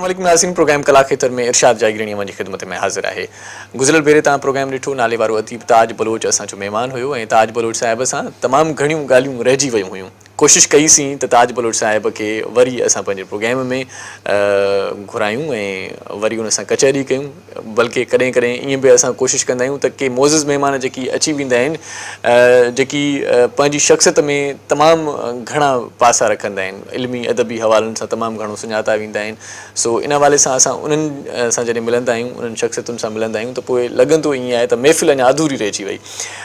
अस्सलाम नाज़रीन, प्रोग्राम कला खेतर में इरशाद जागीरणी मुंहिंजी ख़िदमत में हाज़िर आहे। गुज़िरियल भेरे तव्हां प्रोग्राम ॾिठो, नाले वारो अदीब ताज बलोच असांजो महिमान हुयो ऐं ताज बलोच साहिब सां तमामु घणियूं ॻाल्हियूं रहिजी वियूं हुयूं। कोशिशि कईसीं त ताज बलोच साहिब खे वरी असां पंहिंजे प्रोग्राम में घुरायूं ऐं वरी उन सां कचहरी कयूं। बल्कि कॾहिं कॾहिं ईअं बि असां कोशिशि कंदा आहियूं त के मोज़िज़ महिमान जेकी अची वेंदा आहिनि, जेकी पंहिंजी शख़्सियत में तमामु घणा पासा रखंदा आहिनि, इल्मी अदबी हवालनि सां तमामु घणो सुञाता वेंदा आहिनि। सो इन हवाले सां असां उन्हनि सां जॾहिं मिलंदा आहियूं, उन्हनि शख़्सियतुनि सां मिलंदा आहियूं त पोइ लॻंदो ईअं आहे त महफ़िल अञा अधूरी रहिजी वई।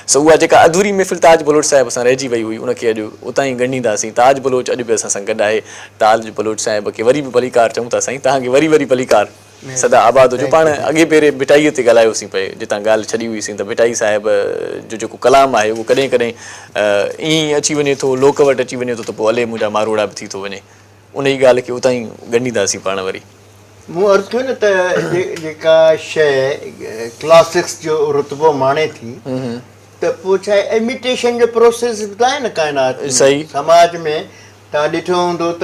सो उहा जेका अधूरी महफ़िल ताज बलोच साहिब सां रहिजी वई हुई, उनखे अॼु उतां ई ॻंढींदासीं। ताज बलोच अॼु बि असां सां गॾु आहे। ताज बलोच साहिब खे वरी बि भलीकार चऊं था। साईं, तव्हांखे वरी वरी भलीकार, सदा आबाद हुजो। पाण अॻे पहिरें भिटाईअ ते ॻाल्हायोसीं पए, जितां ॻाल्हि छॾी हुईसीं त भिटाई साहिब जो जेको कलाम आहे उहो कॾहिं कॾहिं ईअं अची वञे थो, लोक वटि अची वञे थो त पोइ अले मुंहिंजा मारोड़ा बि थी थो वञे। उन ई ॻाल्हि खे उतां ई ॻंढींदासीं पाण वरी। मूं अर्ज़ु कयो न त जेका शइ क्लासिक्स जो रुतबो माणे थी त पोइ छा आहे, इमिटेशन जो प्रोसेस बि त आहे न काइनात सही समाज में। तव्हां ॾिठो हूंदो त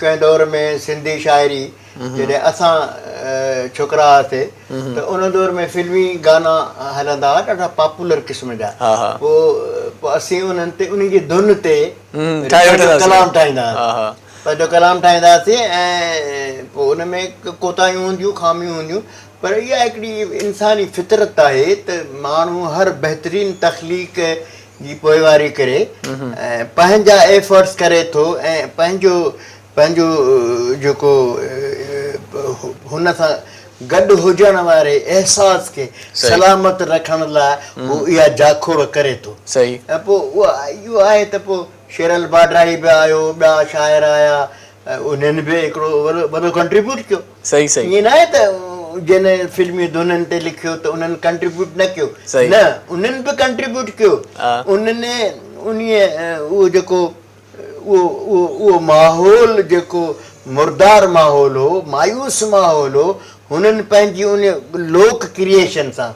कंहिं दौर में सिंधी शाइरी जॾहिं असां छोकिरा हुआसीं त उन दौर में फिल्मी गाना हलंदा हुआ, ॾाढा पॉपुलर क़िस्म जा। पोइ असीं उन्हनि ते उन जी धुन ते कलाम ठाहींदा हुआसीं, पंहिंजो कलाम ठाहींदा हुआसीं ऐं पोइ उन में कोताहियूं हूंदियूं, खामियूं हूंदियूं। पर इहा हिकिड़ी इंसानी फितरत आहे त माण्हू हर बहितरीनु तख़लीक़ जी पोइवारी करे ऐं पंहिंजा एफर्ट्स करे थो ऐं पंहिंजो जेको हुन सां गॾु हुजण वारे अहसास खे सलामत रखण लाइ उहो इहा जाखोड़ करे थो। सही। ऐं पोइ इहो आहे त पोइ शेरल बाडराई बि आयो, ॿिया शाइर आया, उन्हनि बि हिकिड़ो वॾो कंट्रीब्यूट कयो। सही सही। ईअं न आहे त जंहिं फिल्मी धुननि ते लिखियो त उन्हनि कंट्रीब्यूट न कयो, न, उन्हनि बि कंट्रीब्यूट कयो। उन्हनि उहो जेको उहो माहौल जेको मुर्दार माहौल हो, मायूस माहौल हो, हुननि पंहिंजी उन लोक क्रिएशन सां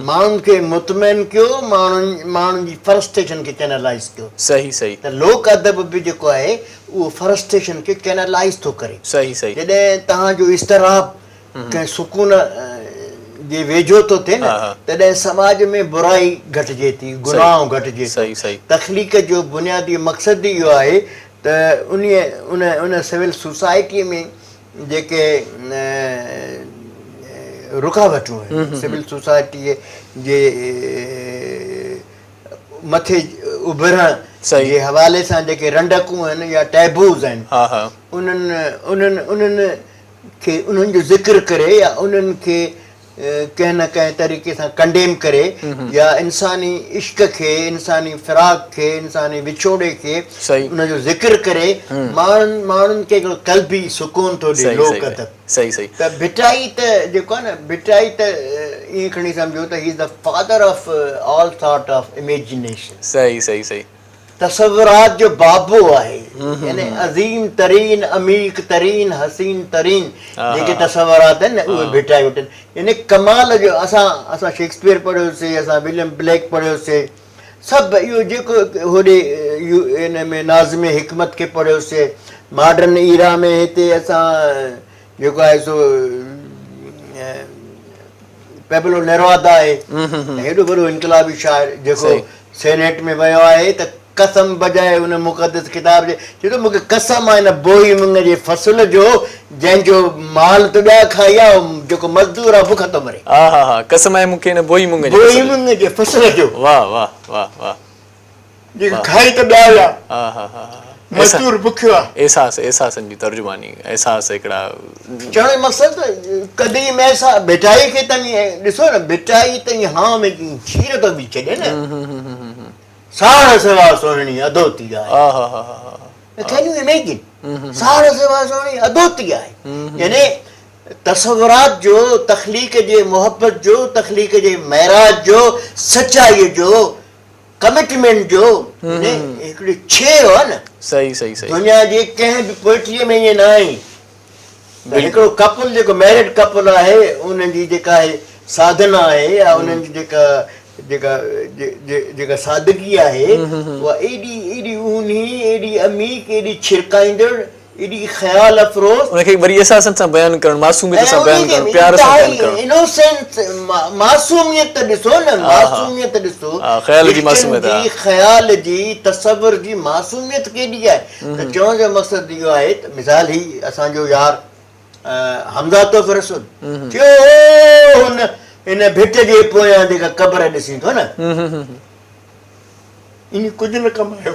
माण्हुनि खे मुतमइन कयो, माण्हुनि जी फ्रस्ट्रेशन खे कैनलाइज़ कयो। सही सही। त लोक अदब बि जेको आहे उहो फ्रस्ट्रेशन खे कैनलाइज़ थो करे। सही सही। जॾहिं तव्हांजो इस्तराब कंहिं सुकून जे वेझो थो थिए न, तॾहिं समाज में बुराई घटिजे थी, गुनाह घटिजे। सही सही। तख़लीक़ जो बुनियादी मक़सदु इहो आहे त उन सिविल सोसाइटीअ में जेके रुकावटूं आहिनि, सिविल सोसाइटीअ जे मथे उभरण जे हवाले सां जेके रंडकूं आहिनि या टैबूज़ आहिनि, उन्हनि खे उन्हनि जो ज़िक्र करे या उन्हनि खे कंहिं न कंहिं तरीक़े सां कंडेम करे या इंसानी इश्क खे, इंसानी फिराक खे, इंसानी विछोड़े खे उनजो ज़िक्र करे माण्हुनि खे हिकिड़ो क़ल्बी सुकून थो ॾिए लोक अदब। सही सही। त भिटाई त जेको आहे न, भिटाई त ईअं खणी सम्झो त he is the father of all thought of imagination. सही सही सही। तसव्वुरात जो बाबो आहे, यानी अज़ीम तरीन, अमीक तरीन, हसीन तरीन जेके तसव्वुरात आहिनि न उहे भिटाई वठनि। यानी कमाल जो असां शेक्सपियर पढ़ियोसीं, असां विलियम ब्लेक पढ़ियोसीं, सभु इहो जेको होॾे इन में नाज़िम हिकमत खे पढ़ियोसीं। मॉडर्न ईरा में हिते असां जेको आहे सो पेब्लो नेरुदा आहे, हेॾो वॾो इनकलाबी शाइर जेको सेनेट में वियो आहे त कसम बजाए उन मुक़दस किताब जे चए थो मूंखे कसम आहे हिन बोई मुंग जे फसल जो, जंहिंजो माल त ॿिया खाई आहे, जेको मज़दूर आहे बुख थो मरे। हा हा हा, कसम आहे मूंखे हिन बोई मुंग जे फसल जो। वाह वाह वाह वाह। जेको खाई त ॿिया विया, हा हा हा, मज़दूर बुखियो आहे। एहसासनि जी तर्जुमानी, एहसास हिकिड़ा चवण जो मक़सदु कॾहिं मैसा भिटाई खे त ॾिसो न, भिटाई त हाँ में खीर थो बि छॾे न, साड़ सेवा सोहिणी अदोती आहे। कैन यू इमेजिन, साड़ सेवा सोहिणी अदोती आहे। यानी तसव्वुरात जो, तख़लीक़ जे मोहब्बत जो, तख़लीक़ जे महराज जो, सचाईअ जो, कमिटमेंट जो हिकिड़ी छे आहे न। सही सही सही। दुनिया जे कंहिं बि पोइट्रीअ में ईअं न आहे। हिकिड़ो कपल जेको मैरिड कपल आहे, उन्हनि जी जेका आहे साधना आहे या उन्हनि जी जेका सादगी आहे, उहा एॾी ऊनी, एॾी अमीक, एॾी छिरकाईंदड़, एॾी ख़्याल अफ़रोज़ उनखे वरी अहसासनि सां बयानु करणु मासूमियत सां बयानु करणु प्यार सां बयानु करणु इनोसेंस मासूमियत ॾिसो न मासूमियत ॾिसो ख़्याल जी मासूमियत ख़्याल जी तसवुर जी मासूमियत केॾी आहे त चवण जो मक़सदु इहो आहे त मिसाल ही असांजो यार हमज़ा तौफ़ रसूल चयो हुन हिन भिट जे पोयां जेका क़बर ॾिसी थो न इन कुझु न कमायो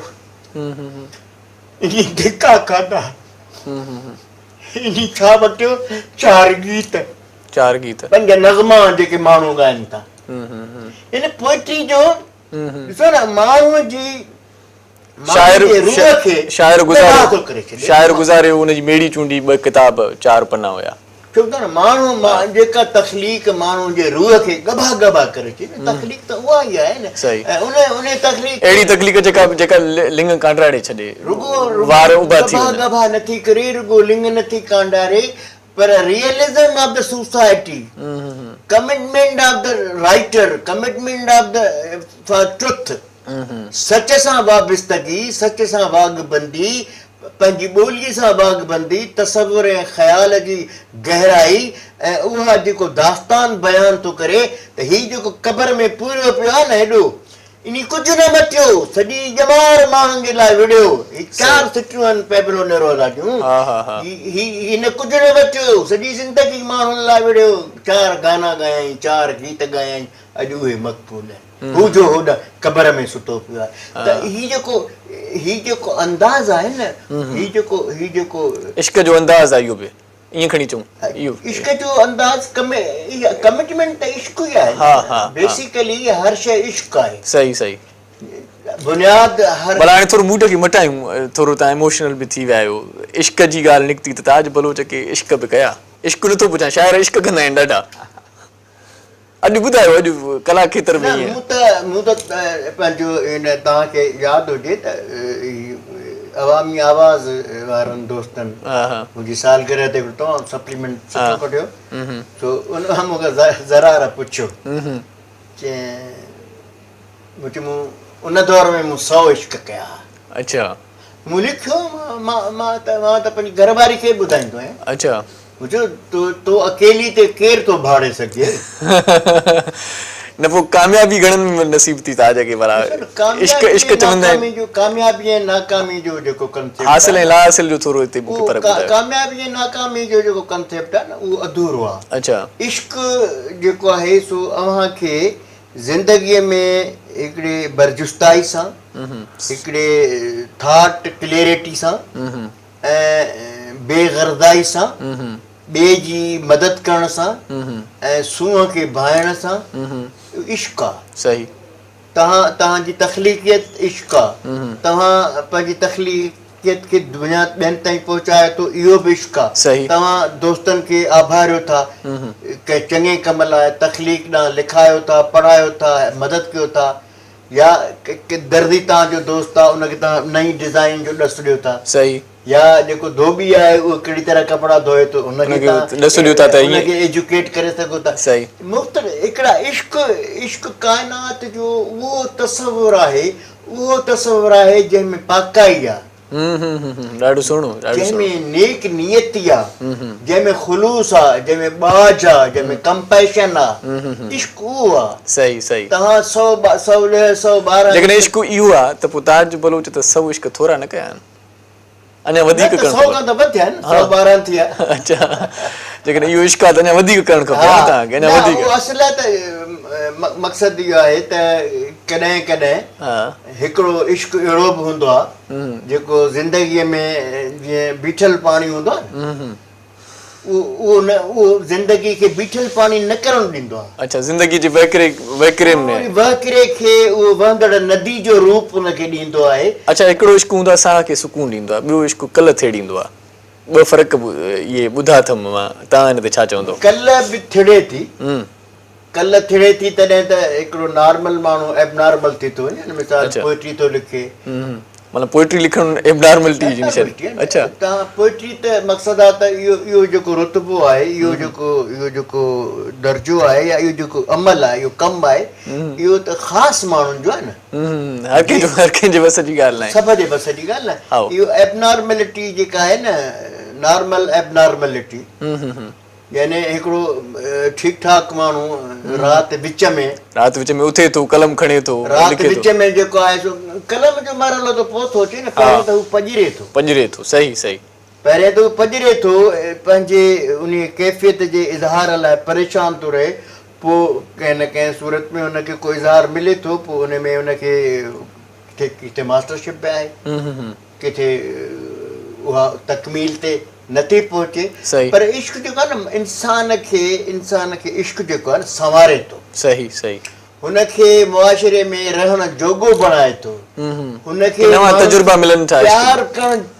इन धिका खाधा इन छा वठियो 4 गीत 5 नग़मा जेके माण्हू ॻाइनि था इन पोइट्री जो ॾिसो न माण्हूअ जी शाइर गुज़ारे हुनजी मेड़ी चूंडी 2 किताब 4 पन्ना हुया छो त न माण्हू जेका तख़लीक़ माण्हू जे रूह खे गभा गभा करे अचे न तख़लीक़ त उहा ई आहे न ऐं उन तख़लीक़ अहिड़ी तख़लीक़ जेका लिंग कांडारे छॾे रुगो वार उभा थी गभा नथी करे रुगो लिंग नथी कांडारे पर realism of the society commitment of the writer commitment of the for truth सच सां वाबस्तगी सच सां वागबंदी पंहिंजी ॿोलीअ सां वागबंदी तसवुर ऐं ख़्याल जी गहराई ऐं उहा जेको दास्तान बयानु थो करे त हीउ जेको क़बर में पूरियो पियो आहे न हेॾो इन कुझु न मटियो सॼी ॼमार माण्हुनि जे लाइ विड़ियो 4 सिटियूं आहिनि पैबलो नेरोज़ा जूं हिन कुझु न मटियो सॼी ज़िंदगी माण्हुनि लाइ विड़ियो 4 गाना ॻायईं 4 गीत ॻायईं अॼु उहे मक़बूल आहिनि हू जो होॾा क़बर में सुतो पियो आहे त हीउ जेको अंदाज़ आहे न हीउ जेको इश्क जो अंदाज़ आहे इहो बि ईअं खणी चऊं इश्क जो अंदाज़ कमिटमेंट त इश्क ई आहे बेसिकली हर शइ इश्क आहे सही बुनियाद हर भला हाणे थोरो मूड खे मटायूं थोरो तव्हां इमोशनल बि थी विया आहियो इश्क जी ॻाल्हि निकिती त ताज बलोच खे इश्क बि कया इश्क नथो पुछां शाइर इश्क कंदा आहिनि ॾाढा अॼु ॿुधायो अॼु कला खेत्र में मूं त पंहिंजो इन तव्हांखे यादि हुजे त अवामी आवाज़ वारनि दोस्तनि मुंहिंजी सालगिरह ते तमामु सप्लीमेंट सुठो कढियो सो उन खां मूंखे ज़रार पुछियो मूं उन दौर में मूं 100 इश्क कया अच्छा मूं लिखियो मां त पंहिंजी घरवारी खे ॿुधाईंदो आहियां अच्छा तो अकेली ते केर तो भाड़े सघे न पोइ कामयाबी घणनि में नसीब थी ताज खे भला इश्क चवंदा आहिनि जो कामयाबी ऐं नाकामी जो जेको कंसेप्ट हासिल ऐं लाहासिल जो थोरो हिते मूंखे फ़र्क़ु ॿुधायो कामयाबी ऐं नाकामी जो जेको कंसेप्ट आहे न उहो अधूरो आहे अच्छा इश्क जेको आहे सो अव्हांखे ज़िंदगीअ में हिकिड़े बरजुस्ताई सां हिकिड़े थॉट क्लैरिटी सां ऐं बेगर्दाई सां ॿिए जी मदद करण सां ऐं सूंहं खे भाइण सां इश्क आहे सही तव्हांजी तख़लीक़ियत इश्क आहे तव्हां पंहिंजी तख़लीक़ियत खे दुनिया ॿियनि ताईं पहुचाए थो इहो बि इश्क आहे तव्हां दोस्तनि खे आभारियो था कंहिं चङे कम लाइ तख़लीक़ ॾांहुं लिखायो था पढ़ायो था मदद कयो था या दर्दी तव्हांजो दोस्त आहे उनखे तव्हां नई डिज़ाइन जो ॾस ॾियो था सही या जेको धोबी आहे उहो कहिड़ी तरह कपिड़ा धोए थो उनखे एजुकेट करे सघो था मुख़्तलिफ़ हिकिड़ा इश्क काइनात जो उहो तसवुर आहे जंहिंमें पाकाई आहे ॾाढो सुहिणो जंहिंमें नेक नियती आहे जंहिंमें ख़ुलूस आहे जंहिंमें बाज आहे जंहिंमें कंपैशन आहे इश्क उहो आहे सही तव्हां 112 लेकिन इश्क इहो आहे त पोइ ताज बलोच त सभु इश्क थोरा न कया आहिनि अञा वधीक करणु थिया अच्छा जेकॾहिं इहो इश्क आहे त अञा वधीक करणु खपे तव्हांखे अञा वधीक असल त मक़सदु इहो आहे त कॾहिं कॾहिं हिकिड़ो इश्क अहिड़ो बि हूंदो आहे जेको ज़िंदगीअ में जीअं बीठल पाणी हूंदो आहे उहो ज़िंदगी खे बीठल पाणी न करणु ॾींदो आहे अच्छा ज़िंदगी जे वहकिरे खे उहो वहंदड़ नदी जो रूप उनखे ॾींदो आहे अच्छा हिकिड़ो इश्क हूंदो आहे असांखे सुकून ॾींदो आहे ॿियो इश्क कल्ह थिए ॾींदो आहे ॿ फ़र्क़ इहे ॿुधा अथमि मां तव्हां हिन ते छा चवंदो कल्ह बि थिड़े थी तॾहिं त हिकिड़ो नॉर्मल माण्हू एबनॉर्मल थी थो वञे मिसाल पोइट्री थो लिखे मतलब पोइट्री लिखण एबनॉर्मलिटी जी शइ अच्छा तव्हां पोइट्री त मक़सदु आहे त इहो जेको रुतबो आहे इहो जेको दर्जो आहे या इहो जेको अमल आहे इहो कमु आहे इहो त ख़ासि माण्हुनि जो आहे न हर कंहिंजे बस जी ॻाल्हि नाहे सभ जे बस जी ॻाल्हि नाहे इहो एबनॉर्मेलिटी जेका आहे न नॉर्मल एबनॉर्मेलिटी यानी हिकिड़ो ठीकु ठाक माण्हू राति विच में उथे थो कलम खणे थो राति विच में जेको आहे सो कलम जो मरहलो त पोइ थो अचे न पहिरियों त हू पंजरे थो सही सही पहिरियों त हू पंजरे थो पंहिंजे उन कैफ़ियत जे इज़हार लाइ परेशान थो रहे पोइ कंहिं न कंहिं सूरत में हुनखे को इज़हार मिले थो पोइ उन में हुनखे किथे मास्टरशिप बि आहे किथे उहा तकमील ते नथी पहुचे पर इश्क जेको आहे न इंसान खे इश्क जेको आहे न संवारे थो सही सही हुनखे मुआशिरे में रहण जोॻो बणाए थो हुनखे तजुर्बा मिलनि था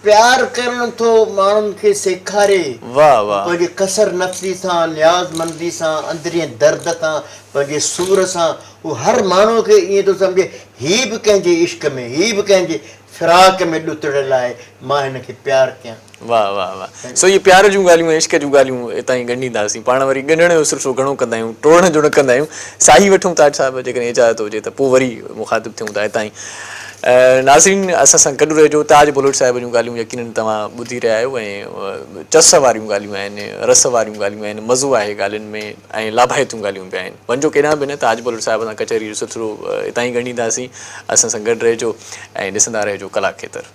प्यार करण थो माण्हुनि खे सेखारे पंहिंजे कसर नफ़्सी सां न्याज़मंदी सां अंदरीं दर्द सां पंहिंजे सूर सां उहो हर माण्हूअ खे ईअं थो सम्झे हीअ बि कंहिंजे इश्क में हीअ बि कंहिंजे फिराक में ॾुतड़ियल आहे मां हिनखे प्यारु कयां वाह वाह वाह सो ये प्यार जूं ॻाल्हियूं इश्क जूं ॻाल्हियूं हितां ई ॻंढींदासीं पाण वरी ॻंढण जो सिलसिलो घणो कंदा आहियूं टोड़ण जो न कंदा आहियूं साही वठूं ताज साहिब जेकॾहिं इजाज़त हुजे त पोइ वरी मुखातिब थियूं था हितां ई नाज़रीन असां सां गॾु रहिजो ताज बलोच साहिब जूं ॻाल्हियूं यकीनन तव्हां ॿुधी रहिया आहियो ऐं चस वारियूं ॻाल्हियूं आहिनि रस वारियूं ॻाल्हियूं आहिनि मज़ो आहे ॻाल्हियुनि में ऐं लाभाइतूं ॻाल्हियूं बि आहिनि वञिजो केॾांहुं बि न ताज बलोच साहिब सां कचहरी जो सिलसिलो हितां ई ॻंढींदासीं असां सां गॾु रहिजो ऐं ॾिसंदा रहिजो कला खेतर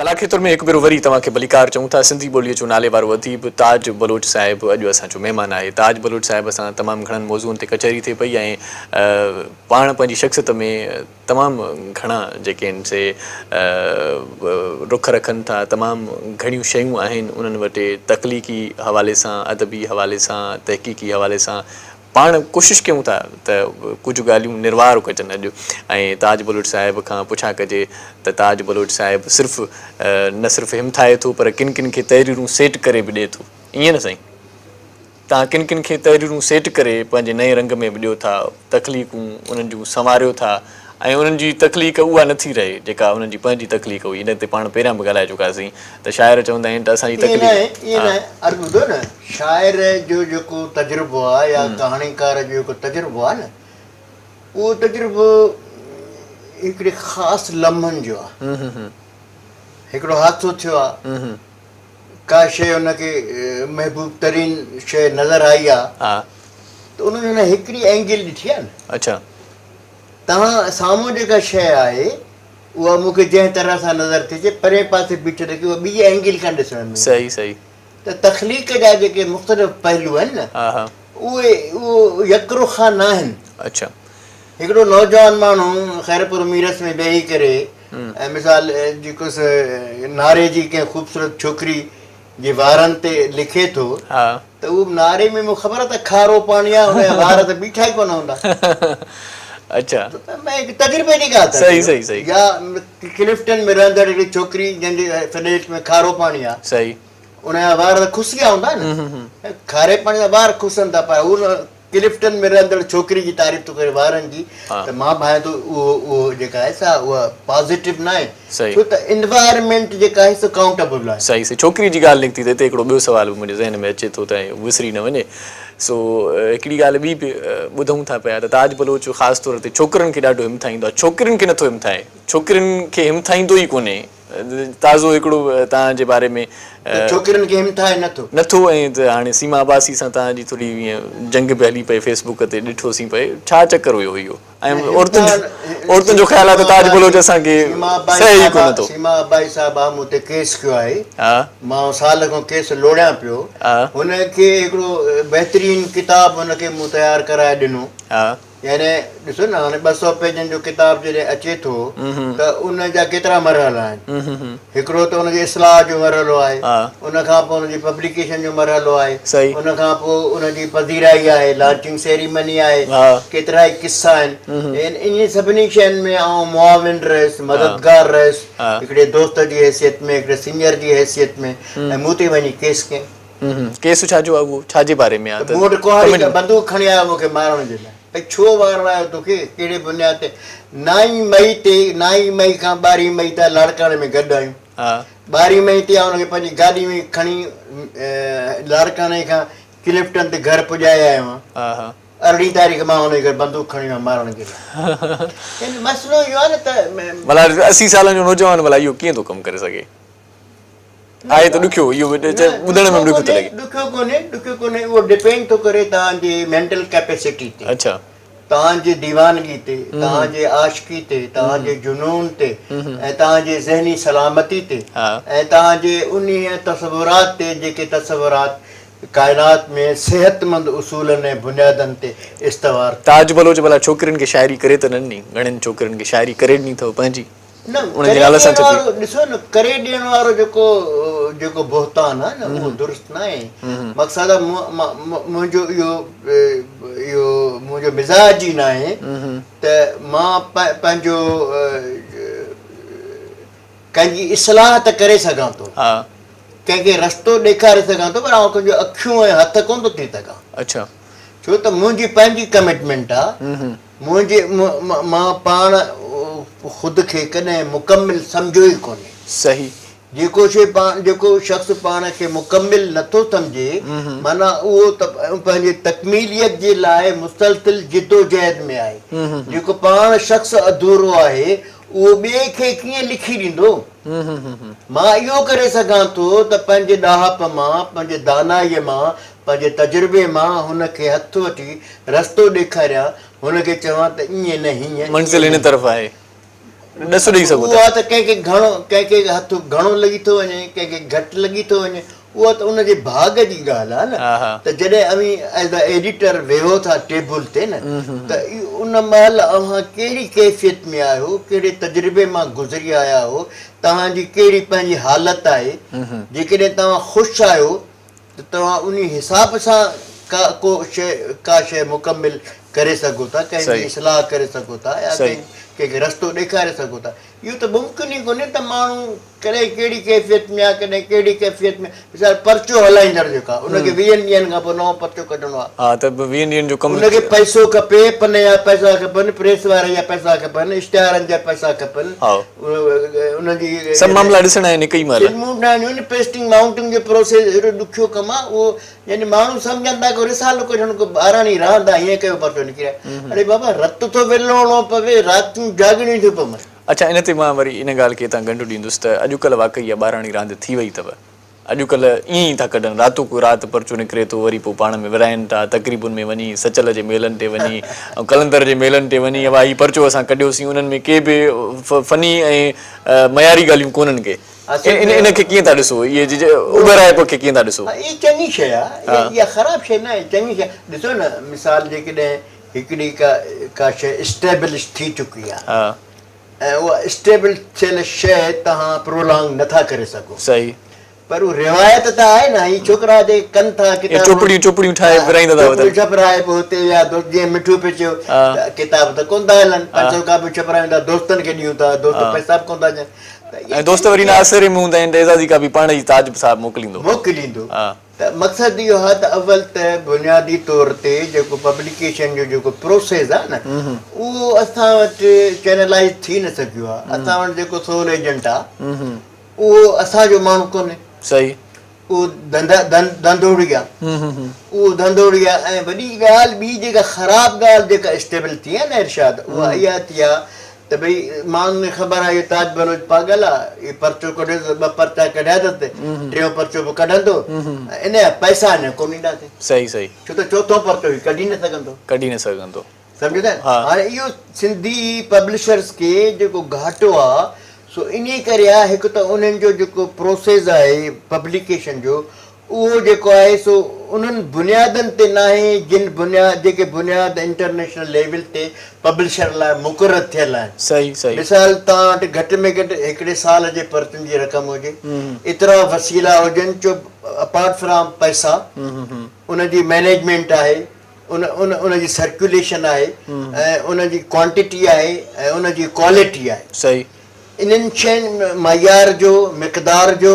कला खेत्र में एक भेरो वरी तव्हांखे भलीकार चऊं था सिंधी ॿोलीअ जो नाले वारो अदीब ताज बलोच साहिब अॼु असांजो महिमान आहे ताज बलोच साहिब सां तमामु घणनि मौज़ूअनि ते कचहरी थिए पई ऐं पाण पंहिंजी शख़्सियत में तमामु घणा जेके आहिनि से रुख रखनि था तमामु घणियूं शयूं आहिनि उन्हनि वटि तख़लीक़ी हवाले सां अदबी हवाले सां तहक़ीक़ी हवाले सां पाण कोशिशि कयूं था त कुझु ॻाल्हियूं निर्वार कजनि अॼु ऐं ताज बलोच साहिब खां पुछा कजे त ताज बलोच साहिब सिर्फ़ु न सिर्फ़ु हिमथाए थो पर किन किन खे तहरीरूं सेट करे बि ॾिए थो ईअं न साईं तव्हां किन किन खे तहरीरूं सेट करे पंहिंजे नए रंग में बि ॾियो था तख़लीक़ूं उन्हनि जूं संवारियो था ऐं उन्हनि जी तख़लीक़ उहा नथी रहे जेका उन्हनि जी पंहिंजी तख़लीक़ हुई इन ते पाण पहिरियां बि ॻाल्हाए चुकासीं त शाइर चवंदा आहिनि त असांजी तख़लीक़ शाइर जो जेको तजुर्बो आहे या कहाणीकार जो जेको तजुर्बो आहे न उहो तजुर्बो हिकिड़े ख़ासि लम्हनि जो आहे हिकिड़ो हादसो थियो आहे का शइ हुनखे महबूब तरीन शइ नज़र आई आहे त उन्हनि हिकिड़ी एंगल ॾिठी आहे न अच्छा तव्हां साम्हूं जेका शइ आहे उहा मूंखे जंहिं तरह सां नज़र थी अचे परे पासे बीठी रखी उहा ॿी एंगल खां ॾिसण में सही सही त तख़लीक़ जा जेके मुख़्तलिफ़ पहलू आहिनि न उहो यकरुखा न आहिनि अच्छा हिकिड़ो नौजवान माण्हू ख़ैरपुर मीरस में वेही करे ऐं मिसाल जेको नारे जी कंहिं ख़ूबसूरत छोकिरी जे वारनि ते लिखे थो त उहो नारे में मूंखे ख़बर आहे त खारो पाणी आहे हुनजा वार त बीठा ई कोन हूंदा अच्छा तजुर्बे जी ॻाल्हि सही सही सही या क्लिफ्टन में रहंदड़ हिकिड़ी छोकिरी जंहिंजे फ्लैट में खारो पाणी आहे सही उनजा वार त खुसिया हूंदा न खारे पाणी जा वार खुसनि था पर उहो क्लिफ्टन में रहंदड़ छोकिरी जी तारीफ़ थो करे वारनि जी त मां भाए थो उहो जेका आहे सा उहा पॉज़िटिव न आहे छो त एनवायरमेंट जेका आहे सो काउंटेबल आहे सही सही छोकिरी जी ॻाल्हि निकिती त हिते हिकिड़ो ॿियो सुवाल बि मुंहिंजे ज़हन में अचे थो त विसरी न वञे सो हिकिड़ी ॻाल्हि ॿी बि ॿुधूं था पिया त ताज बलोच ख़ासि तौर ते छोकिरनि खे ॾाढो हिमथाईंदो आहे छोकिरियुनि खे नथो हिमथाए छोकिरियुनि खे हिमथाईंदो ई कोन्हे ताज़ो हिकिड़ो तव्हांजे बारे में छोकिरियुनि खे हिमथाए नथो ऐं हाणे सीमा अब्बासी सां तव्हांजी थोरी ईअं जंग बि हली पए फेसबुक ते ॾिठोसीं पए छा चकर हुयो इहो ऐं औरतुनि जो ख़्यालु आहे त ताज बलोच असांखे सही कोन थो सीमा अब्बासी साहिब आहे मूं ते केस कयो आहे मां साल खां केस लोड़ियां पियो हुनखे हिकिड़ो बहितरीन किताब हुनखे मूं तयारु कराए ॾिनो यानी ॾिसो न हाणे 200 पेजनि जो किताब जॾहिं अचे थो त उन जा केतिरा मरहला आहिनि हिकिड़ो त उनजे इस्लाह जो मरहलो आहे उन खां पोइ उनजी पब्लिकेशन जो मरहलो आहे उन खां पोइ उनजी पधीराई आहे लॉन्चिंग सेरेमनी आहे केतिरा ई किस्सा आहिनि इन सभिनी शयुनि में आउं मुआविन रहियुसि मददगार रहियुसि हिकिड़े दोस्त जी हैसियत में हिकिड़े सीनियर जी हैसियत में ऐं मूं ते वञी केस कयईं केस छाजो आहे उहो छाजे बारे में आहे मूं वटि कुंवारी बंदूक खणी आयो मूंखे मारण जे लाइ भई छो मारणु आयो तोखे कहिड़े बुनियाद ते 9 मई खां 12 मई ताईं लाड़काणे में गॾु आहियूं 12 मई ते हुनखे पंहिंजी गाॾी में खणी लाड़काणे खां क्लिफ्टन ते घर पुॼाए आयो आहियां 18 तारीख़ मां हुनजे घर बंदूक खणी वियो मारण जे लाइ मसइलो इहो आहे न त भला 80 सालनि जो नौजवान भला इहो कीअं थो कमु करे सघे आहे त ॾुखियो इहो ॿुधण में ॾुखियो थो लॻे ॾुखियो कोन्हे उहो डिपेंड थो करे तव्हांजी मेंटल कैपेसिटी ते अच्छा तव्हांजी दीवानगी ते तव्हांजे आशिकी ते तव्हांजे जुनून ते ऐं तव्हांजे ज़हनी सलामती ते ऐं तव्हांजे उन्हीअ तसवुरात ते जेके तसवुरात काइनात में सेहतमंद उसूलनि ऐं बुनियादनि ते इस्तवार ताज बलोच भला छोकिरियुनि खे शाइरी करे त न ॾिनी घणनि छोकिरियुनि खे शाइरी करे ॾिनी अथव पंहिंजी ॾिसो न करे ॾियण वारो जेको बोहतान आहे न उहो दुरुस्त न आहे मक़सदु मुंहिंजो इहो मुंहिंजो मिज़ाज ई न आहे त मां पंहिंजो कंहिंजी इस्लाह त करे सघां थो कंहिंखे रस्तो ॾेखारे सघां थो पर आउं तुंहिंजो अखियूं ऐं हथ कोन थो थी सघां अच्छा छो त मुंहिंजी पंहिंजी कमिटमेंट आहे मां पाण ख़ुदि खे कॾहिं मुकमिल सम्झो ई कोन्हे सही जेको शख़्स पाण खे मुकमिल नथो सम्झे माना उहो पंहिंजे तकमीलियत जे लाइ मुसलसिल जिदोजहद में आहे जेको पाण शख़्स अधूरो आहे उहो ॿिए खे कीअं लिखी ॾींदो मां इहो करे सघां थो त पंहिंजे ॾाहप मां पंहिंजे दानाईअ मां पंहिंजे तजुर्बे मां हुनखे हथु वठी रस्तो ॾेखारियां हुनखे चवां त ईअं न हीअं मंज़िल हिन तरफ़ आहे ॾस ॾेई सघो उहा त कंहिंखे हथु घणो लॻी थो वञे कंहिंखे घटि लॻी थो वञे उहा त उनजे भाग जी ॻाल्हि आहे न त जॾहिं अवी एज़ अ एडिटर वेहो था टेबल ते न त उन महिल अव्हां कहिड़ी कैफ़ियत में आहियो कहिड़े तजुर्बे मां गुज़री आया हो तव्हांजी कहिड़ी पंहिंजी हालत आहे जेकॾहिं तव्हां ख़ुशि आहियो त तव्हां उन हिसाब सां का शइ मुकमिल करे सघो था कंहिंजी इस्लाह करे सघो था या कंहिंखे रस्तो ॾेखारे सघो था इहो त मुमकिन ई कोन्हे त माण्हू कॾहिं कहिड़ी कैफ़ियत में आहे कॾहिं कहिड़ी कैफ़ियत में वीचारो पर्चो हलाईंदड़ जेका उनखे 20 ॾींहंनि खां पोइ नओं पर्चो कढणो आहे उनखे पैसो खपे पन जा पैसा खपनि प्रेस वारे जा पैसा खपनि इश्तिहारनि जा पैसा खपनि उनजी सभु मामला ॾिसणा आहिनि हिक ई महिल पेस्टिंग माउंटिंग जो प्रोसेस एॾो ॾुखियो कमु आहे उहो यानी माण्हू सम्झनि था की रिसालो कढण को ॿारहं रहंदा हीअं कयो पर्चो निकिरे अरे बाबा रत थो विलणो पवे रातियूं जाॻणियूं थियूं पवनि अच्छा इन ते मां वरी इन ॻाल्हि खे तव्हां गंढु ॾींदुसि त अॼुकल्ह वाक़ई इहा ॿारहणी रांदि थी वई अथव अॼुकल्ह ईअं ई था कढनि रातो को राति पर्चो निकिरे थो वरी पोइ पाण में विराइनि था तक़रीबुनि में वञी सचल जे मेलनि ते वञी ऐं कलंदर जे मेलनि ते वञी वाह हीउ पर्चो असां कढियोसीं उन्हनि में के बि फ़नी ऐं मयारी ॻाल्हियूं कोन्हनि के इनखे कीअं था ॾिसो इहे उबराइप खे कीअं था ॾिसो इहा चङी शइ आहे इहा ख़राबु शइ न आहे चङी शइ ॾिसो न मिसाल जेकॾहिं हिकिड़ी का शइ स्टेबलिश थी चुकी आहे ऐं उहा स्टेबल थियल शइ तव्हां प्रोलॉन्ग नथा करे सघो सही पर उहा रिवायत त आहे न हीअ छोकिरा जे कनि था चोपड़ियूं ठाहे विराईंदा था छपराए पोइ हुते या जीअं मिठो पियो चयो किताब त कोन था हलनि पंज सौ कापियूं छपरायूं था दोस्तनि खे ॾियूं था दोस्त पैसा बि कोन था ॾियनि ऐं दोस्त वरी न आसिरे में हूंदा आहिनि एज़ाज़ी का बि पाण ई ताज साहिब मोकिलींदो त मक़सदु इहो आहे त अव्वल त बुनियादी तौर ते जेको पब्लिकेशन जो जेको प्रोसेस आहे न उहो असां वटि चैनलाइज़ थी न सघियो आहे असां वटि जेको सोल एजेंट आहे उहो असांजो माण्हू कोन्हे सही उहो धंधोड़ी आहे उहो धंधोड़ी आहे ऐं वॾी ॻाल्हि ॿी जेका ख़राबु ॻाल्हि जेका स्टेबल थी आहे न इरशाद उहा इहा थी आहे त भई माण्हुनि खे ख़बर आहे इहो ताज बलोच पागल आहे इहो पर्चो कढियो त 2 पर्चा कढिया अथसि टियों पर्चो बि कढंदो इन जा पैसा अञा कोन ईंदासीं सही छो त चोथों पर्चो बि कढी न सघंदो सम्झो था हाणे इहो सिंधी पब्लिशर्स खे जेको घाटो आहे सो इन करे आहे हिकु त उन्हनि जो जेको प्रोसेस आहे पब्लिकेशन जो उहो जेको आहे सो उन्हनि बुनियादनि ते न आहे जिन जेके बुनियाद इंटरनेशनल लेवल ते पब्लिशर लाइ मुक़ररु थियल आहिनि. सही सही. मिसाल तव्हां वटि घटि में घटि हिकिड़े साल जे पर्चनि जी रक़म हुजे, एतिरा वसीला हुजनि जो अपार्ट फ्रॉम पैसा उनजी मैनेजमेंट आहे, उनजी सर्कुलेशन आहे ऐं उनजी क्वांटिटी आहे ऐं उनजी क्वालिटी आहे. सही. इन्हनि शयुनि मयार जो, मिक़दार जो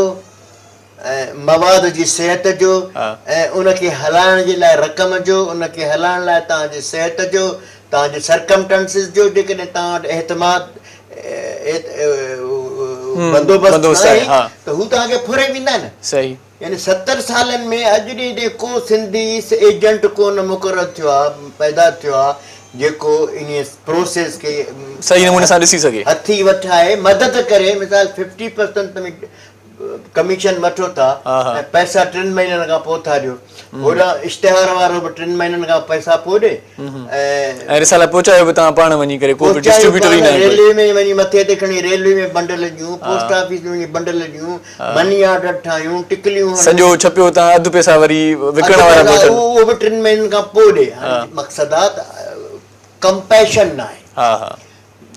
ऐं मवाद जी सिहत जो ऐं उनखे हलाइण जे लाइ रक़म जो, उनखे हलाइण लाइ तव्हांजी सिहत जो, तव्हांजे सरकमस्टेंसिस जो जेकॾहिं तव्हां वटि एतमाद बंदोबस्त आहे त हू तव्हांखे फुरे वेंदा आहिनि. सही. यानी 70 सालनि में अॼु ॾींहुं को सिंधी एजेंट कोन मुक़ररु थियो आहे, पैदा थियो आहे जेको इन प्रोसेस खे सही नमूने सां ॾिसी सघे, हथी वठाए मदद करे. मिसाल 50% में कमीशन वठो था ऐं पैसा 3 महीननि खां पोइ था ॾियो. होॾां इश्तिहार वारो बि 3 महीननि खां पैसा पोइ ॾे ऐं रिसाला पहुचायो बि तव्हां पाण वञी करे, को बि डिस्ट्रीब्यूटर ई न आहे. रेलवे में वञी मथे ते खणी रेलवे में बंडल ॾियूं, पोस्ट ऑफिस में वञी बंडल ॾियूं, मनी ऑर्डर ठाहियूं, टिकलियूं सॼो छपियो तव्हां अधु पैसा वरी विकण वारा बि उहो बि 3 महीननि खां पोइ ॾे. मक़सदु आहे कंपैशन न आहे. हा हा.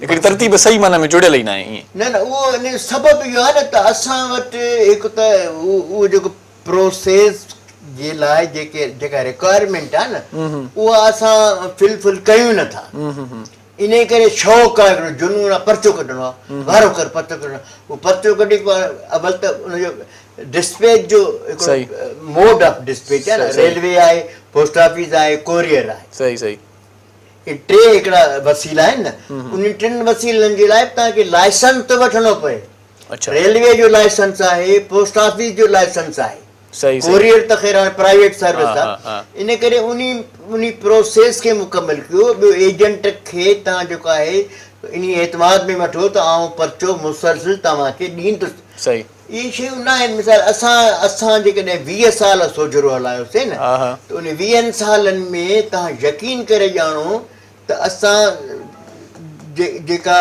हिकिड़ी तरतीब सही माना में जुड़ियल ई न आहे ईअं. न न उहो इन सबबु इहो आहे न त असां वटि हिकु त उहो जेको प्रोसेस जे लाइ जेका रिक्वायरमेंट आहे न उहा असां फिलफिल कयूं नथा. इन करे शौक़ु आहे, हिकिड़ो जुनून आहे, पर्चो कढणो आहे, वारो कर पर्चो कढणो आहे. उहो पर्चो कढी अवल त उनजो डिस्पैच जो हिकिड़ो मोड ऑफ डिस्पैच आहे न, रेलवे आहे, पोस्ट ऑफिस आहे, कोरियर आहे. सही सही. 3 हिकिड़ा वसीला आहिनि न, उन 3 वसीलनि जे लाइ तव्हांखे लाइसेंस थो वठणो पए. रेलवे जो लाइसेंस आहे, पोस्ट ऑफिस जो लाइसेंस आहे, कोरियर त ख़ैर हाणे प्राइवेट सर्विस आहे. इन करे उन प्रोसेस खे मुकमल कयो. ॿियो एजेंट खे तव्हां जेको आहे इन एतमाद में वठो त आउं पर्चो मुसलसिल तव्हांखे ॾींदुसि. सही. इहे शयूं न आहिनि. मिसाल असां जेकॾहिं 20 साल सोजरो हलायोसीं न त उन 20 सालनि में तव्हां यकीन करे ॼाणो त असां जेका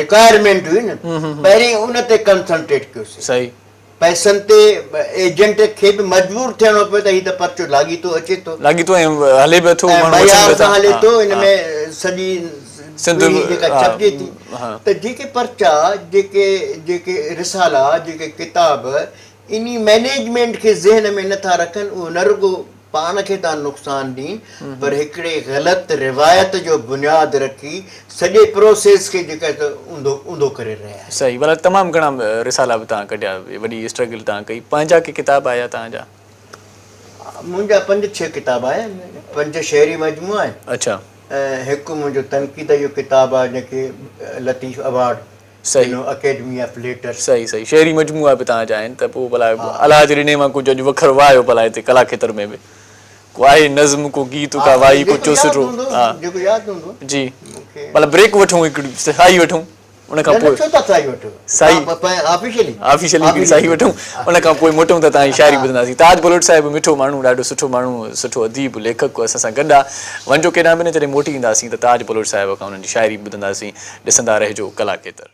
रिक्वायरमेंट हुई न पहिरीं उन ते कंसंट्रेट कयोसीं. सही. पैसनि ते एजेंट खे बि मजबूर थियणो पियो त हीउ त पर्चो लाॻीतो अचे थो, लाॻीतो ऐं हले बि थो, मयार सां हले थो. हिन में सॼी जेका छपिजे थी त जेके पर्चा, जेके रिसाला, जेके किताब इन मैनेजमेंट खे ज़हन में नथा रखनि, उहो न रुॻो पाण खे था नुक़सान ॾियनि पर हिकिड़े ग़लति रिवायत जो बुनियादु रखी सॼे प्रोसेस खे जेका ऊंधो करे रहिया आहिनि. सही. भला तमामु घणा रिसाला बि तव्हां कढिया, वॾी स्ट्रगल तव्हां कई. पंहिंजा के किताब आया तव्हांजा? मुंहिंजा 5-6 किताब आया आहिनि. 5 शहरी मजमू आहिनि. अच्छा. ऐं हिकु मुंहिंजो तनक़ीद जो किताबु आहे जंहिंखे लतीफ़ अवार्ड. सही. Academy of letter. सही सही. शहरी मजमूआ बि तव्हांजा आहिनि त पोइ भला अलाह जे ॾिने मां कुझु अॼु वखर वायो भला हिते कला खेत्र में बि को आहे नज़म, को गीत, का वाई, को चुसरो. जेको यादि हूंदो जी. भला ब्रेक वठूं, हिकिड़ी साई वठूं, उन खां पोइ ऑफिशियली साई वठूं, उन खां पोइ मोटूं त तव्हांजी शाइरी ॿुधंदासीं. ताज बलोच साहिबु मिठो माण्हू, ॾाढो सुठो माण्हू, सुठो अदीब, लेखक असां सां गॾु आहे. वञो केॾांहुं बि न, जॾहिं मोटी ईंदासीं त ताज बलोच साहिब खां उन्हनि जी शाइरी ॿुधंदासीं. ॾिसंदा रहिजो कला खेत्र.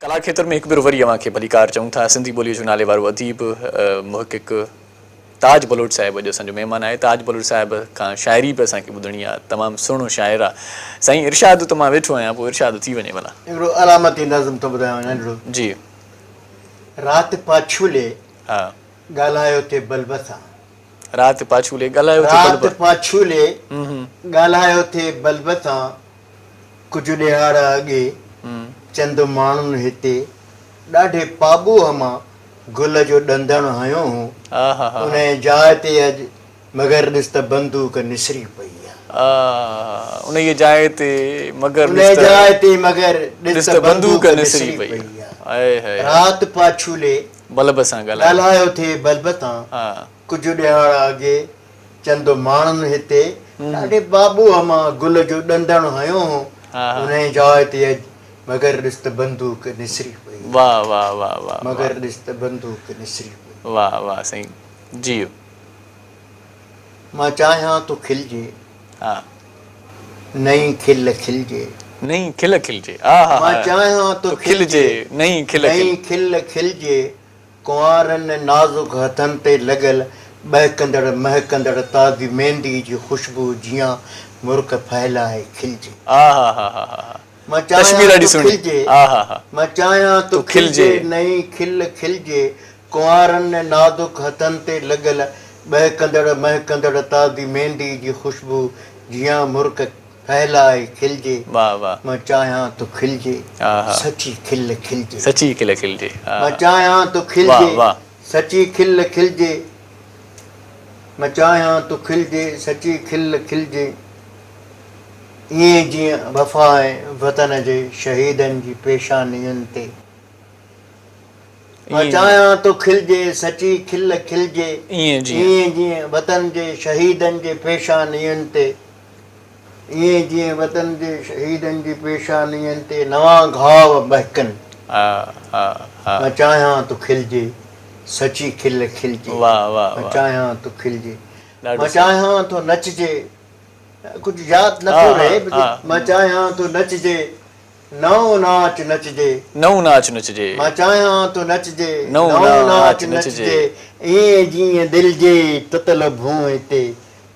कला खेत्र में हिकु भेरो वरी अव्हांखे भलीकार चऊं था. सिंधी ॿोलीअ जो नाले वारो अदीब, मुहक़िक़ ताज बलोच साहिबु अॼु असांजो महिमान आहे. ताज बलोच साहिब खां शाइरी बि असांखे ॿुधणी आहे. तमामु सुहिणो शाइर आहे. साईं इरशाद त मां वेठो आहियां, पोइ इरशाद थी वञे भला. हिकिड़ो अलामती नज़म थो ॿुधायां नंढिड़ो. जी. राति पाछूले ॻाल्हायो थे बल्ब सां. राति पाछूले ॻाल्हायो थे बल्ब सां. कुझु ॾिहाड़ अॻे चंद माण्हुनि हिते ॾाढे पाबूअ मां गुल जो ॾंदण हयो हो. उन जाइ ते अॼु मगर ॾिस त बंदूक निसरी पई आहे. उन जाइ ते मगर ॾिस त बंदूक निसरी पई आहे. राति पाछूले बल्ब सां ॻाल्हायो थे बल्ब सां. कुझु ॾिहाड़ अॻे चंद माण्हुनि हिते ॾाढे बाबूअ मां गुल जो ॾंदण हयो उन जाइ ते अॼु मगर ॾिस त बंदूक निसरी पई वाह वाह वाह वाह मगर ॾिस त बंदूक निसरी पई वाह वाह साईं जी मां चाहियां तूं खिलजे हा नई खिल खिलजे नहीं खिल खिलजे हा हा मां चाहियां तूं खिलजे नहीं खिल नई खिल खिलजे कुंवारनि नाज़ुक हथनि ते लॻल बहकंदड़ महकंदड़ ताज़ी मेहंदी जी ख़ुशबू जीअं मुर्क फैलाए खिलजे हा हा हा हा हा मां तस्वीर चाहियां ॾाढी तूं सुहिणी खिलजे हा हा हा मां चाहियां तूं खिलजे खिलजे नई खिल खिलजे कुंवारनि नाज़ुक हथनि ते लॻल बहकंदड़ महकंदड़ ताज़ी मेहंदी जी ख़ुशबू जीअं मुर्क फैलाए खिलजे वाह वाह मां चाहियां तूं खिलजे हा हा सची खिल खिलजे सची खिल खिलजे मां चाहियां तूं वाह खिलजे वाह सची खिल खिलजे मां चाहियां तूं खिलजे सची खिल खिलजे ईअं जीअं वफ़ा ऐं वतन जे शहीदनि जी पेशानियुनि ते मां चाहियां तूं खिलजे सची खिल खिलजे ईअं जीअं वतन जे शहीदनि जे पेशानियुनि ते ईअं जीअं वतन जे शहीदनि जी पेशानियुनि ते नवां घाव महकनि हा हा हा मां चाहियां तूं खिलजे सची खिल खिलजे वाह वाह मां वाह चाहियां तूं खिलजे ॾाढो मां चाहियां तूं नचजे कुझु यादि नथो रहे मां चाहियां तूं नचजे नओं नाच नचजे नओं नाच नचजे मां चाहियां तूं नचजे नओं नओं नाच नाच नचजे ईअं जीअं दिलि जे ततल भूए ते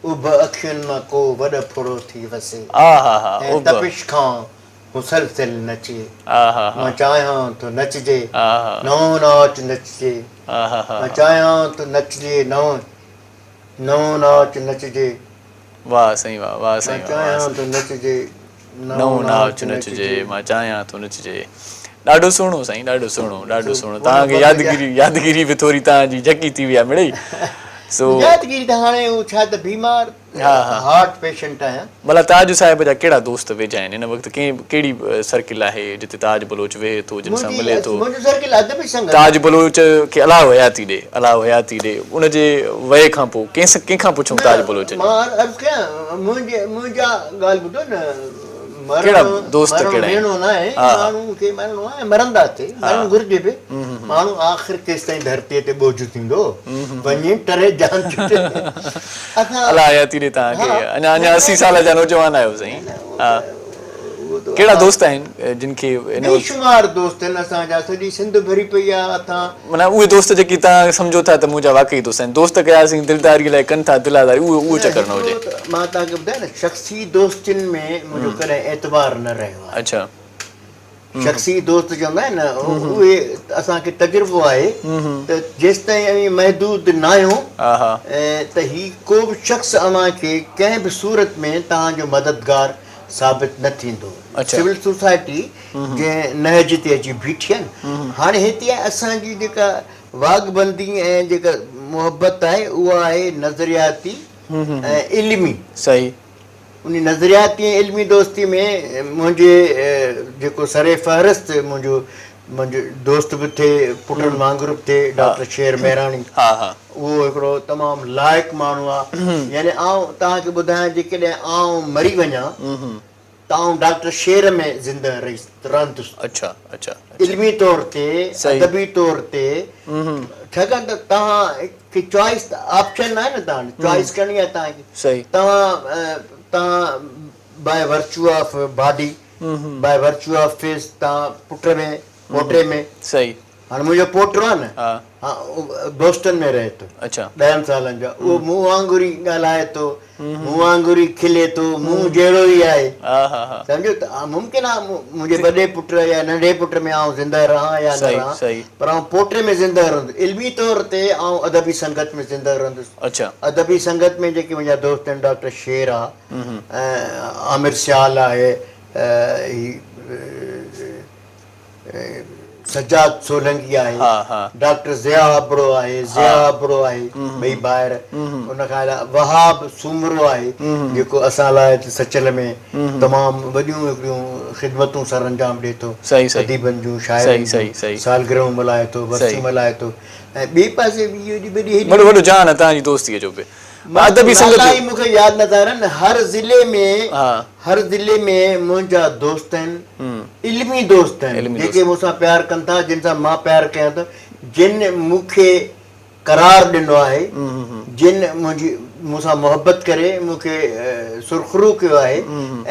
उभ अखियुनि मां को वॾो फुड़ो थी वसे हा हा हा ऐं तपिश खां मुसलसिल नचे हा हा मां चाहियां तूं नचजे हा हा नओं नाच नचजे हा हा हा मां चाहियां तूं नचजे नओं नाच नचजे वाह साईं वाह वाह मां साईं वाह चाहियां तूं नचजे नओं नाच नचजे मां चाहियां तूं नचजे ॾाढो सुहिणो साईं ॾाढो सुहिणो तव्हांखे यादगिरी बि थोरी तव्हांजी झकी थी वई आहे मिड़ई सो यादगिरी त हाणे हू छा त बीमार हार्ट पेशेंट आहियां भला ताज साहिब जा कहिड़ा दोस्त वेझा आहिनि हिन वक़्तु कहिड़ी सर्किल आहे जिते ताज बलोच वेहे थो जिन सां मिले थो ताज बलोच खे अलाह हयाती ॾे उनजे वए खां पोइ कंहिंखां पुछूं ताज बलोच मुंहिंजा ॻाल्हि ॿुधो न कहिड़ा दोस्त कहिड़ा मरणो न आहे माण्हू खे मरणो आहे मरंदा थिए मरणु घुरिजे बि माण्हू आख़िर केसि ताईं धरतीअ ते बोझ थींदो वञी टरे जान छुटे अलाह हयाती ॾे तव्हांखे अञा 80 साल जा नौजवान आहियो साईं हा कहिड़ा दोस्त आहिनि जिन खे बेशुमार दोस्त आहिनि असांजा सॼी सिंध भरी पई आहे अथां माना उहे दोस्त जेकी तव्हां सम्झो था त मुंहिंजा वाक़ई दोस्त आहिनि दोस्त कयासीं दिलदारीअ लाइ कनि था दिलादारी उहो चकर न हुजे मां तव्हांखे ॿुधायां न शख़्सी दोस्तियुनि में मुंहिंजो कॾहिं एतबार न रहियो आहे अच्छा शख़्सी दोस्त चवंदा आहिनि न उहे असांखे तजुर्बो आहे त जेसि ताईं महदूद न आहियूं त ही को बि शख़्स अव्हांखे कंहिं बि सूरत में तव्हांजो मददगार साबित न थींदो सिविल सोसाइटी जंहिं नहज ते अची बीठी आहिनि हाणे हिते असांजी जेका वाघबंदी ऐं जेका मुहबत आहे उहा आहे नज़रियाती ऐं इल्मी सही उन नज़रियाती ऐं इल्मी दोस्ती में मुंहिंजे जेको सरे फ़हरिस्त मुंहिंजो दोस्त बि थिए पुटनि वांगुरु बि थिए डॉक्टर शेर मेहराणी उहो हिकिड़ो तमामु लाइक़ु माण्हू आहे यानी आउं तव्हांखे ॿुधायां जेकॾहिं आउं मरी वञा त आउं डॉक्टर शेर में ज़िंदह रहंदुसि अच्छा अच्छा इल्मी तौर ते अदबी तौर ते छाकाणि त तव्हांखे चॉइस ऑप्शन आहे न तव्हां चॉइस करणी आहे तव्हांखे तव्हां by virtue of body by virtue of face तव्हां पुट में पोटे में सही हाणे मुंहिंजो पोटो आहे न बोस्टन में रहे थो 10 सालनि जो उहो मूं वांगुरु ई ॻाल्हाए थो मूं वांगुरु ई खिले थो मूं जहिड़ो ई आहे सम्झो त मुमकिन आहे मुंहिंजे वॾे पुट या नंढे पुट में आउं ज़िंदह रहां या न रहां पर आउं पोटे में ज़िंदह रहंदुसि इल्मी तौर ते आउं अदबी संगत में ज़िंदह रहंदुसि अदबी संगत में जेके मुंहिंजा दोस्त आहिनि डॉक्टर शेर आहे आमिर सियाल आहे सजाद सोलंगी आहे डॉक्टर ज़िया अबड़ो आहे ॿई ॿाहिरि उन खां अलावा वहाब सूमरो आहे जेको असां लाइ सचल में तमामु वॾियूं हिकिड़ियूं ख़िदमतूं सर अंजाम ॾिए थो अदीबनि जूं शाइरनि सालगिरहूं मल्हाए थो वरसी मल्हाए थो ऐं ॿिए पासे बि वॾो जान आहे तव्हांजी दोस्तीअ जो बि अदबी संगत नाला ई मूंखे यादि नथा रहनि हर ज़िले में मुंहिंजा दोस्त आहिनि इल्मी दोस्त आहिनि जेके मूंसां प्यार कनि था जिन सां मां प्यार कयां थो जिन मूंखे करार ॾिनो आहे जिन मूंसां मोहबत करे मूंखे सुरखरू कयो आहे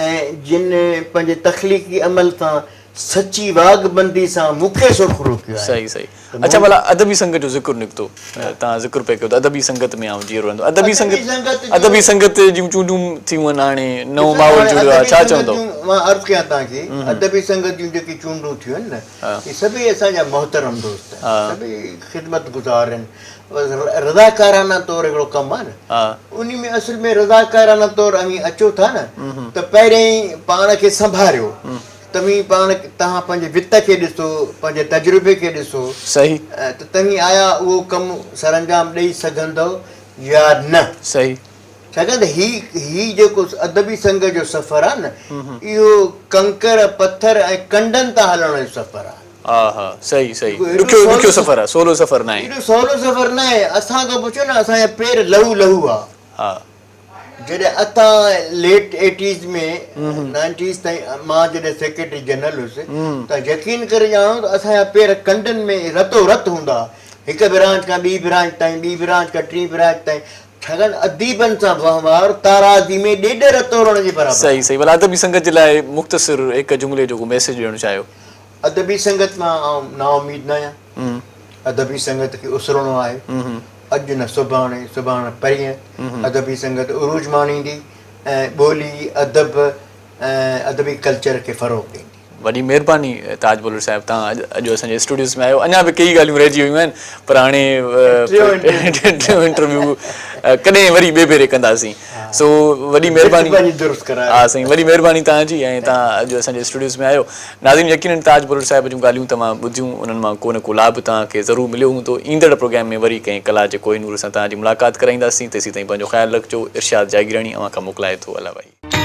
ऐं जिन पंहिंजे तख़लीक़ी अमल सां सची वाघबंदी सां मूंखे सुरखरू कयो आहे सही अच्छा भला अदबी संगत जो ज़िक्र निकितो तव्हां ज़िक्र पिया कयो त अदबी संगत में आउं जीअं रहंदो अदबी संगत जूं चूंडूं थियूं आहिनि हाणे नओं माहौल जुड़ियो आहे छा चवंदो मां अर्ज़ु कयां तव्हांखे अदबी संगत जूं जेकी चूंडूं थियूं आहिनि न इहे सभई असांजा मोहतरम दोस्त आहिनि सभई ख़िदमत गुज़ार आहिनि रज़ाकाराना तौर हिकिड़ो कमु आहे न उन में असुल में रज़ाकाराना तौर अचो था न त पहिरियों पाण खे संभालियो तव्हां पंहिंजे वित खे ॾिसो पंहिंजे तजुर्बे खे ॾिसो सही त तव्हीं आया उहो कमु सरअंजाम ॾेई सघंदव या न सही छाकाणि त ही जेको अदबी संग जो सफ़र आहे न इहो कंकर पत्थर ऐं कंडनि तां हलण जो सफ़र आहे सही ॾुखियो सफ़र आहे सवलो सफ़र न आहे एॾो सवलो सफ़र न आहे असां खां पुछो न असांजा पेर लहू आहे जॾहिं असां लेट 80s में 90s ताईं मां जॾहिं सेक्रेटरी जनरल हुयुसि त यकीन करे ॼाणो त असांजा पेर कंडनि में रतो रत हूंदा हिकु ब्रांच खां ॿी ब्रांच ताईं ॿी ब्रांच खां टी ब्रांच ताईं छाकाणि अदीबनि सां वहिंवार ताराज़ी में ॾेढ रतोड़ण जे बराबरि सही भला अदबी संगत जे लाइ मुख़्तसिर हिकु जुमिले जो मैसेज ॾियणु चाहियो अदबी संगत मां नाउमीद न आहियां अदबी संगत खे उसरणो आहे अॼु न सुभाणे परीहं अदबी संगत उरूज माणींदी ऐं ॿोली अदब ऐं अदबी कल्चर खे फ़रोग़ ॾींदी वॾी महिरबानी ताज बुलट साहिबु तव्हां अॼु असांजे स्टूडियोस में आहियो अञा बि कई ॻाल्हियूं रहिजी वियूं आहिनि पर हाणे टियों इंटरव्यू कॾहिं वरी ॿिए भेरे कंदासीं सो वॾी महिरबानी हा साईं वॾी महिरबानी तव्हांजी ऐं तव्हां अॼु असांजे स्टूडियोस में आहियो नाज़रीन यकीनन ताज बुलट साहिब जूं ॻाल्हियूं तव्हां ॿुधियूं उन्हनि मां को न को लाभ तव्हांखे ज़रूरु मिलियो हूंदो ईंदड़ प्रोग्राम में वरी कंहिं कला जे कोई नूर सां तव्हांजी मुलाक़ात कराईंदासीं तेसीं ताईं पंहिंजो ख़्यालु रखिजो इरशाद जागीराणी अव्हां खां मोकिलाए थो अला भाई